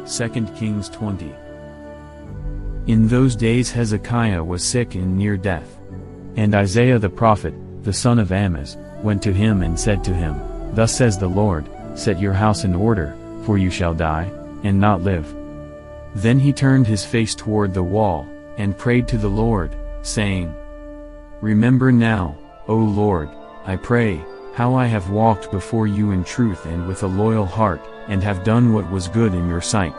2 Kings 20. In those days Hezekiah was sick and near death. And Isaiah the prophet, the son of Amoz, went to him and said to him, Thus says the Lord, Set your house in order, for you shall die, and not live. Then he turned his face toward the wall, and prayed to the Lord, saying, Remember now, O Lord, I pray, how I have walked before you in truth and with a loyal heart, and have done what was good in your sight.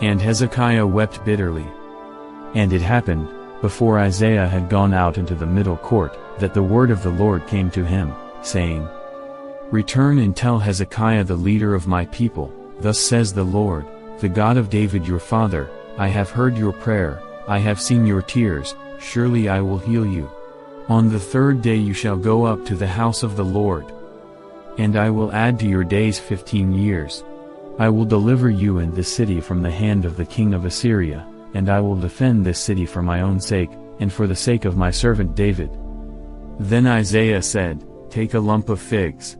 And Hezekiah wept bitterly. And it happened, before Isaiah had gone out into the middle court, that the word of the Lord came to him, saying, Return and tell Hezekiah the leader of my people, Thus says the Lord, the God of David your father, I have heard your prayer, I have seen your tears, surely I will heal you. On the third day you shall go up to the house of the Lord. And I will add to your days 15 years. I will deliver you and this city from the hand of the king of Assyria, and I will defend this city for my own sake, and for the sake of my servant David. Then Isaiah said, Take a lump of figs.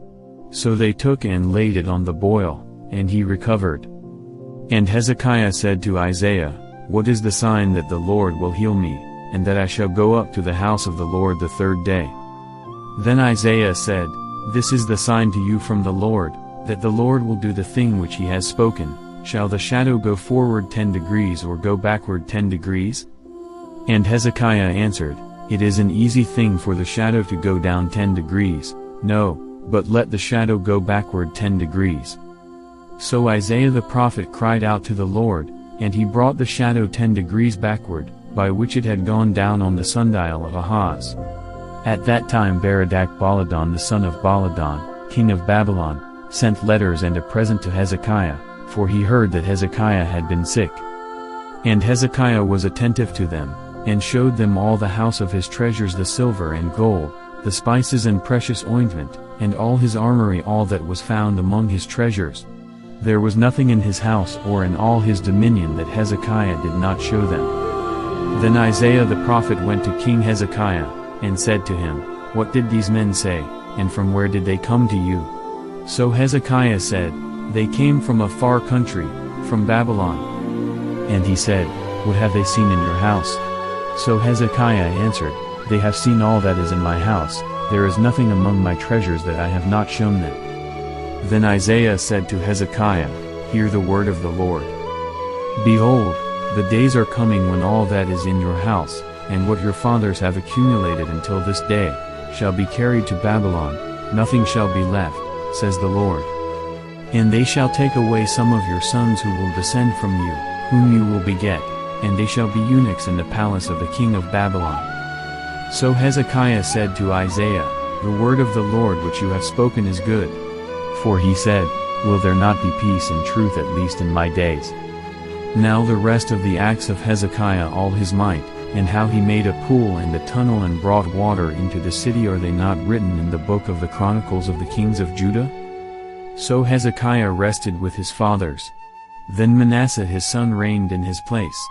So they took and laid it on the boil, and he recovered. And Hezekiah said to Isaiah, What is the sign that the Lord will heal me, and that I shall go up to the house of the Lord the third day? Then Isaiah said, This is the sign to you from the Lord, that the Lord will do the thing which he has spoken. Shall the shadow go forward 10 degrees or go backward 10 degrees? And Hezekiah answered, It is an easy thing for the shadow to go down 10 degrees, no, but let the shadow go backward 10 degrees. So Isaiah the prophet cried out to the Lord, and he brought the shadow 10 degrees backward, by which it had gone down on the sundial of Ahaz. At that time Baladan the son of Baladan, king of Babylon, sent letters and a present to Hezekiah, for he heard that Hezekiah had been sick. And Hezekiah was attentive to them, and showed them all the house of his treasures, the silver and gold, the spices and precious ointment, and all his armory, all that was found among his treasures. There was nothing in his house or in all his dominion that Hezekiah did not show them. Then Isaiah the prophet went to King Hezekiah, and said to him, What did these men say, and from where did they come to you? So Hezekiah said, They came from a far country, from Babylon. And he said, What have they seen in your house? So Hezekiah answered, They have seen all that is in my house, there is nothing among my treasures that I have not shown them. Then Isaiah said to Hezekiah, Hear the word of the Lord. Behold, the days are coming when all that is in your house, and what your fathers have accumulated until this day, shall be carried to Babylon, nothing shall be left, says the Lord. And they shall take away some of your sons who will descend from you, whom you will beget, and they shall be eunuchs in the palace of the king of Babylon. So Hezekiah said to Isaiah, The word of the Lord which you have spoken is good. For he said, Will there not be peace and truth at least in my days? Now the rest of the acts of Hezekiah, all his might, and how he made a pool and a tunnel and brought water into the city, are they not written in the book of the Chronicles of the kings of Judah? So Hezekiah rested with his fathers. Then Manasseh his son reigned in his place.